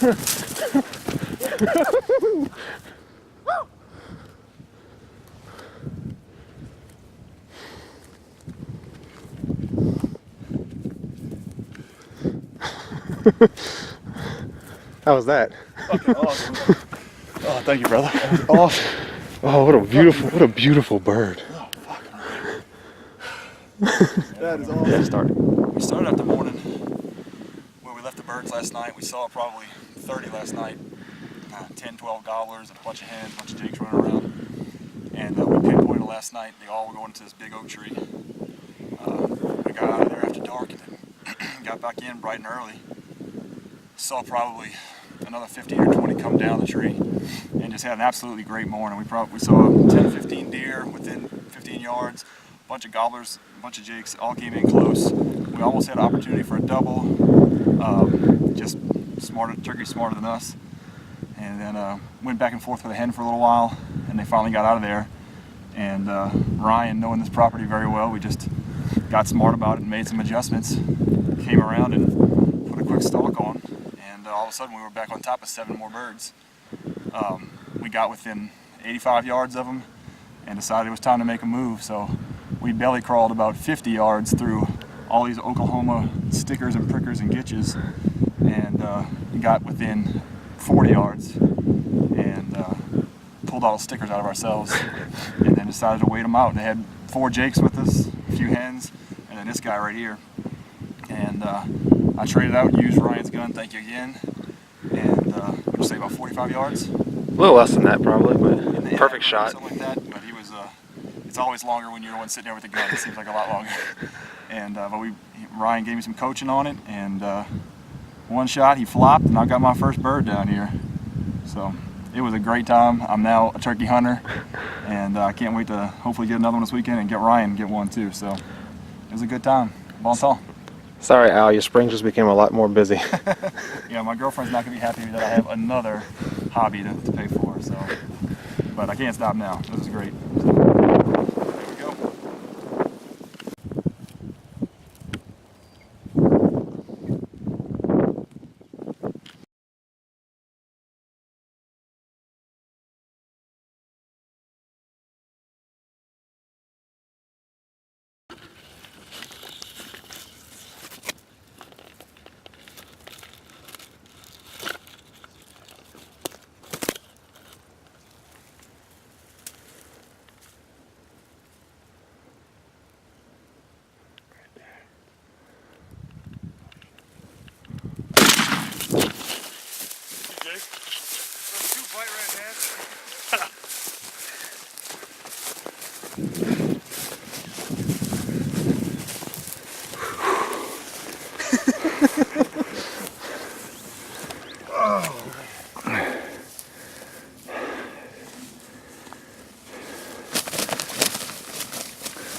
How was that? Fucking awesome. Oh, thank you, brother. That was awesome. Oh, what a beautiful bird. Oh, fucking right. That is awesome. We started out the morning where we left the birds last night. We saw probably 30 last night. 10, 12 gobblers, and a bunch of hens, a bunch of jakes running around. And we pinpointed last night. They all were going to this big oak tree. We got out of there after dark and then got back in bright and early. Saw probably another 15 or 20 come down the tree and just had an absolutely great morning. We saw 10 or 15 deer within 15 yards, a bunch of gobblers, a bunch of jakes, all came in close. We almost had an opportunity for a double, just turkey smarter than us. And then went back and forth with a hen for a little while, and they finally got out of there. And Ryan, knowing this property very well, we just got smart about it and made some adjustments, came around and put a quick stalk on. And all of a sudden we were back on top of 7 more birds. We got within 85 yards of them and decided it was time to make a move. So we belly crawled about 50 yards through all these Oklahoma stickers and prickers and gitches and got within 40 yards and pulled all the stickers out of ourselves and then decided to wait them out. And they had 4 jakes with us, a few hens, and then this guy right here. And I traded out, used Ryan's gun, thank you again, and would you say about 45 yards? A little less than that probably, but perfect shot. Something like that, but he was, it's always longer when you're the one sitting there with the gun. It seems like a lot longer. And but Ryan gave me some coaching on it, and one shot, he flopped, and I got my first bird down here. So it was a great time. I'm now a turkey hunter, and I can't wait to hopefully get another one this weekend and get Ryan get one too. So it was a good time. Bon temps. Sorry, Al, your spring just became a lot more busy. Yeah, my girlfriend's not going to be happy that I have another hobby to pay for, so. But I can't stop now. This is great. So, there we go.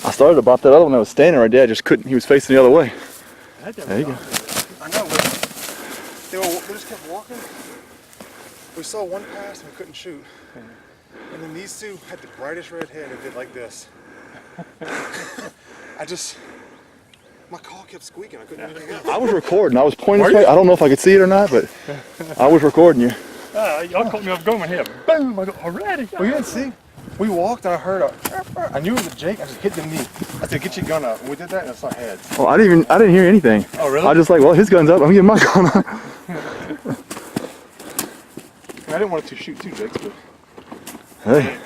I started to bop that other one that was standing right there. I just couldn't. He was facing the other way. There you go. I know. They just kept walking. We saw one pass and we couldn't shoot. And then these two had the brightest red head and did like this. My call kept squeaking. I couldn't do anything else. I was recording. I was pointing this way. I don't know if I could see it or not, but I was recording you. Y'all caught me off guard. My head, boom! I go, already. Well, you didn't see. We walked and I heard I knew it was a Jake. I just hit the knee. I said, "Get your gun up." And we did that, and it's not heads. Well, I didn't hear anything. Oh, really? I was just like, well, his gun's up. I'm getting my gun up. I didn't want to shoot 2 Jakes, but Hey.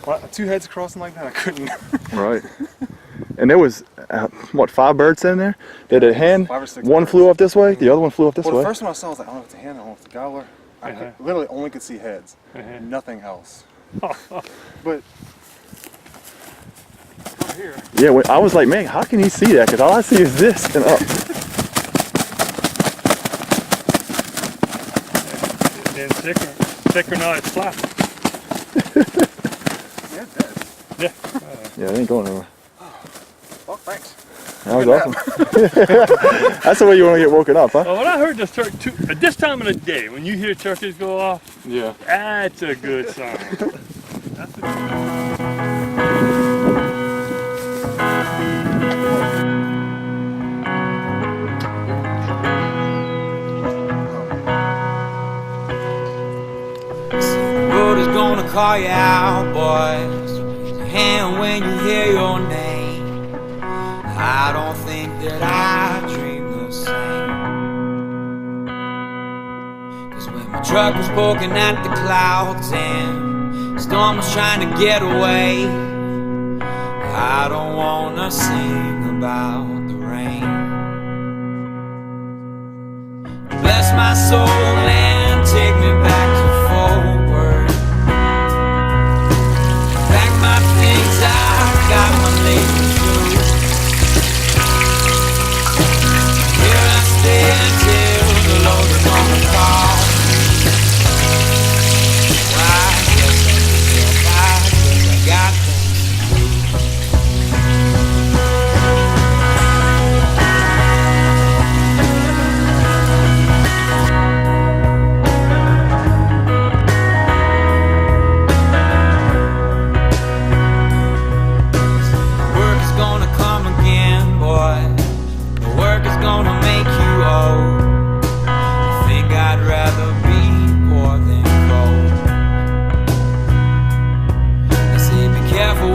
well, 2 heads crossing like that, I couldn't. Right. And there was, what, 5 birds in there? They had a hen. 5 or 6 One birds. flew up this way. The other one flew up this Well, way. the first one I saw, I was like, I don't know if it's a hen, I don't know if it's a gobbler. I literally only could see heads, nothing else. But over here. Yeah, I was like, man, how can he see that? Because all I see is this and up. Then thicker now it's flat. Yeah, dead. Yeah. Yeah, it ain't going nowhere. Well, thanks. That was awesome. That's the way you want to get woken up, huh? Well, when I heard this turkey, at this time of the day, when you hear turkeys go off, Yeah. that's a good sign. That's a call you out, boys. Raise your hand when you hear your name. I don't think that I dream the same. 'Cause when my truck was poking at the clouds and the storm was trying to get away, I don't wanna sing about the rain. Bless my soul and take me back to forward. Pack my things, I got my lady through. Here I stay until the Lord is gonna call. I guess I got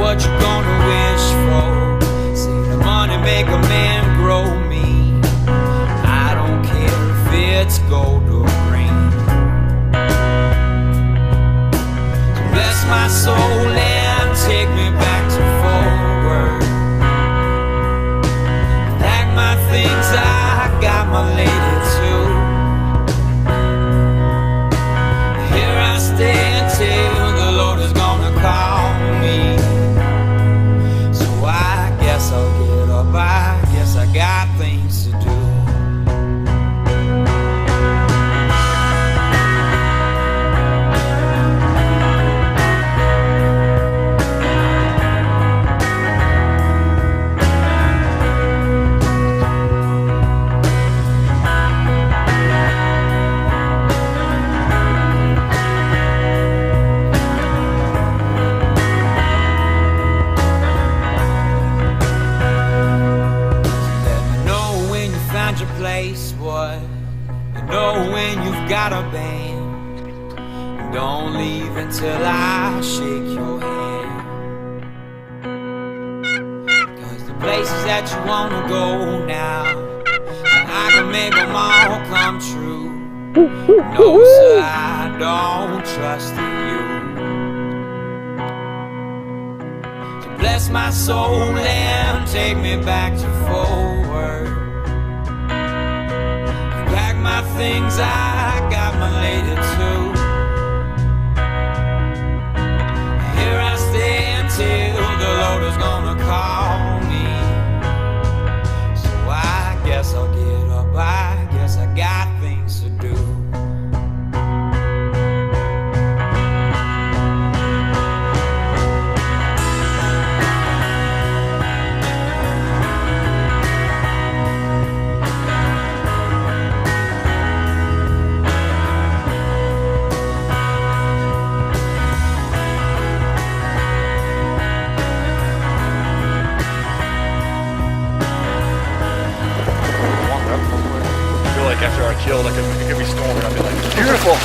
what you gonna wish for. See the money make a man grow mean. I don't care if it's gold or green. So bless my soul and take me back to forward. Pack my things, I got my lady too. Here I stay until the Lord is gonna call me. I'll get up, I guess I got things to do. Your place, boy. You know when you've got a band. Don't leave until I shake your hand. 'Cause the places that you wanna go now, I can make them all come true. No, sir, I don't trust in you. So bless my soul and take me back to forward. My things, I got my lady too. Here I stay until the Lord is gonna call me. So I guess I'll get up, I guess I got things to do. After I killed, it could be storming. I'd be like, beautiful.